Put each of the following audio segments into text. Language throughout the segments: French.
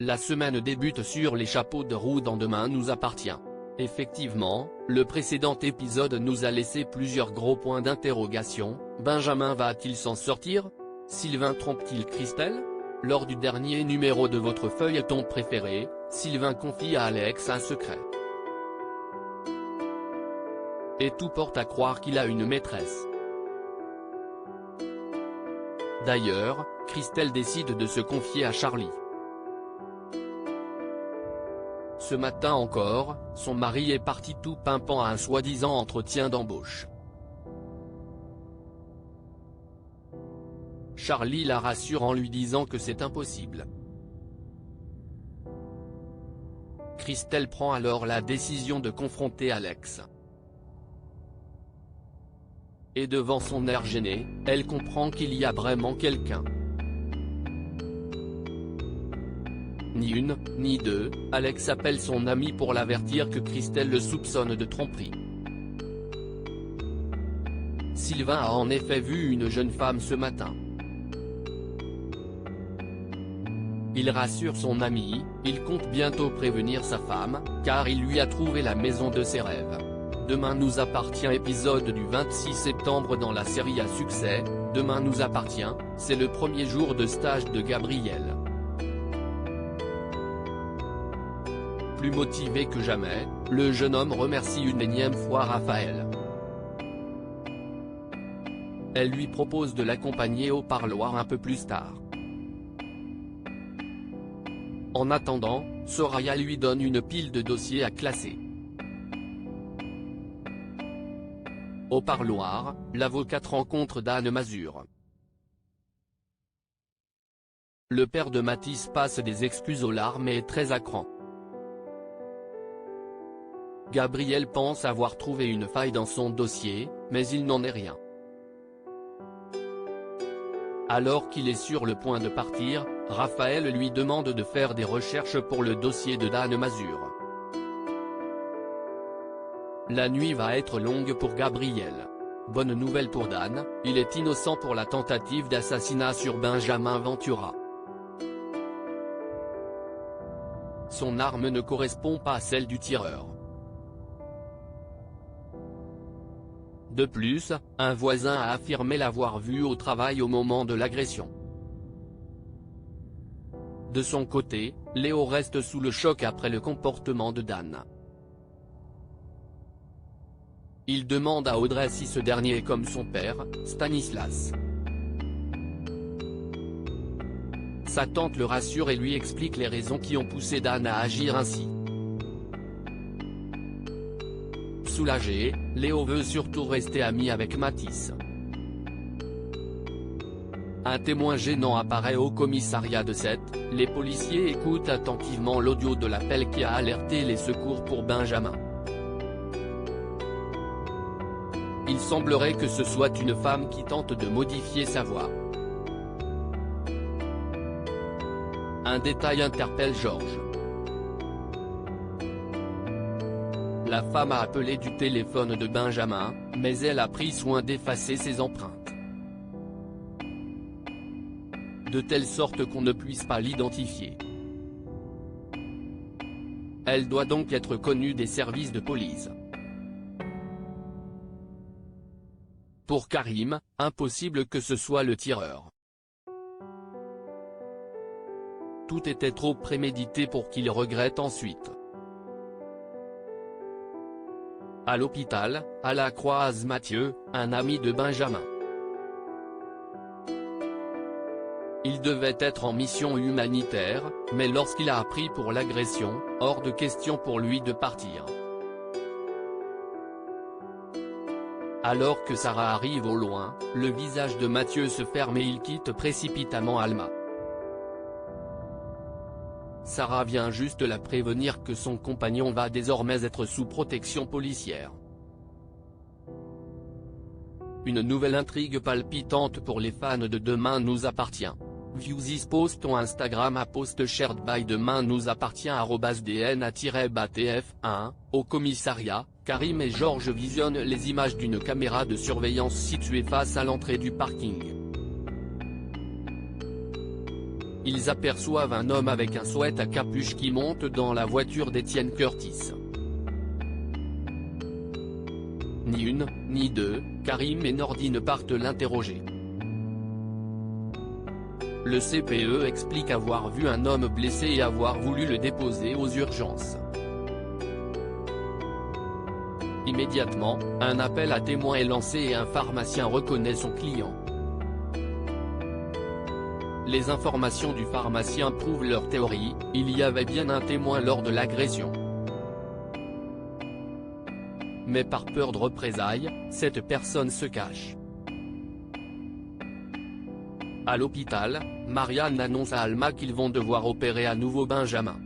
La semaine débute sur les chapeaux de roue dans Demain nous appartient. Effectivement, le précédent épisode nous a laissé plusieurs gros points d'interrogation. Benjamin va-t-il s'en sortir? Sylvain trompe-t-il Christelle? Lors du dernier numéro de votre feuilleton préféré, Sylvain confie à Alex un secret. Et tout porte à croire qu'il a une maîtresse. D'ailleurs, Christelle décide de se confier à Charlie. Ce matin encore, son mari est parti tout pimpant à un soi-disant entretien d'embauche. Charlie la rassure en lui disant que c'est impossible. Christelle prend alors la décision de confronter Alex. Et devant son air gêné, elle comprend qu'il y a vraiment quelqu'un. Ni une, ni deux, Alex appelle son ami pour l'avertir que Christelle le soupçonne de tromperie. Sylvain a en effet vu une jeune femme ce matin. Il rassure son ami, il compte bientôt prévenir sa femme, car il lui a trouvé la maison de ses rêves. Demain nous appartient épisode du 26 septembre dans la série à succès, Demain nous appartient, c'est le premier jour de stage de Gabriel. Plus motivé que jamais, le jeune homme remercie une énième fois Raphaël. Elle lui propose de l'accompagner au parloir un peu plus tard. En attendant, Soraya lui donne une pile de dossiers à classer. Au parloir, l'avocate rencontre Dan Mazur. Le père de Mathis passe des excuses aux larmes et est très à cran. Gabriel pense avoir trouvé une faille dans son dossier, mais il n'en est rien. Alors qu'il est sur le point de partir, Raphaël lui demande de faire des recherches pour le dossier de Dan Mazur. La nuit va être longue pour Gabriel. Bonne nouvelle pour Dan, il est innocent pour la tentative d'assassinat sur Benjamin Ventura. Son arme ne correspond pas à celle du tireur. De plus, un voisin a affirmé l'avoir vu au travail au moment de l'agression. De son côté, Léo reste sous le choc après le comportement de Dan. Il demande à Audrey si ce dernier est comme son père, Stanislas. Sa tante le rassure et lui explique les raisons qui ont poussé Dan à agir ainsi. Soulagé, Léo veut surtout rester ami avec Mathis. Un témoin gênant apparaît au commissariat de Sète, les policiers écoutent attentivement l'audio de l'appel qui a alerté les secours pour Benjamin. Il semblerait que ce soit une femme qui tente de modifier sa voix. Un détail interpelle Georges. La femme a appelé du téléphone de Benjamin, mais elle a pris soin d'effacer ses empreintes. De telle sorte qu'on ne puisse pas l'identifier. Elle doit donc être connue des services de police. Pour Karim, impossible que ce soit le tireur. Tout était trop prémédité pour qu'il regrette ensuite. À l'hôpital, à la croise Mathieu, un ami de Benjamin. Il devait être en mission humanitaire, mais lorsqu'il a appris pour l'agression, hors de question pour lui de partir. Alors que Sarah arrive au loin, le visage de Mathieu se ferme et il quitte précipitamment Alma. Sarah vient juste la prévenir que son compagnon va désormais être sous protection policière. Une nouvelle intrigue palpitante pour les fans de Demain nous appartient. View this post on Instagram à post shared by Demain nous appartient @dna-batf1, au commissariat, Karim et Georges visionnent les images d'une caméra de surveillance située face à l'entrée du parking. ils aperçoivent un homme avec un sweat à capuche qui monte dans la voiture d'Étienne Curtis. Ni une, ni deux, Karim et Nordine partent l'interroger. Le CPE explique avoir vu un homme blessé et avoir voulu le déposer aux urgences. Immédiatement, un appel à témoins est lancé et un pharmacien reconnaît son client. Les informations du pharmacien prouvent leur théorie, il y avait bien un témoin lors de l'agression. Mais par peur de représailles, cette personne se cache. À l'hôpital, Marianne annonce à Alma qu'ils vont devoir opérer à nouveau Benjamin.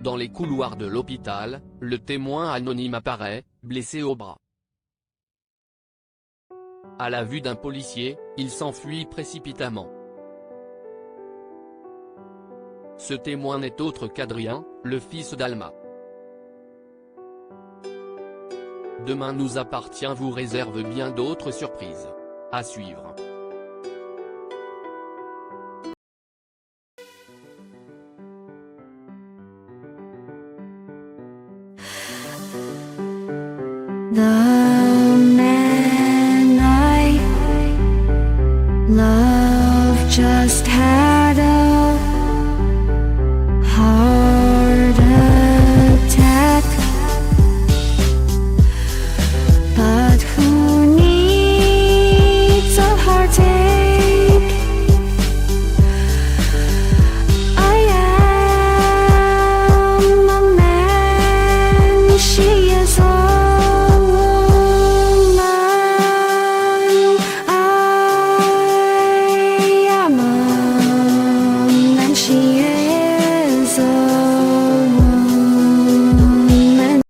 Dans les couloirs de l'hôpital, le témoin anonyme apparaît, blessé au bras. À la vue d'un policier, il s'enfuit précipitamment. Ce témoin n'est autre qu'Adrien, le fils d'Alma. Demain nous appartient vous réserve bien d'autres surprises. À suivre. The man I love just had a heart attack, but who needs a heartache? I am a man, she is a she is a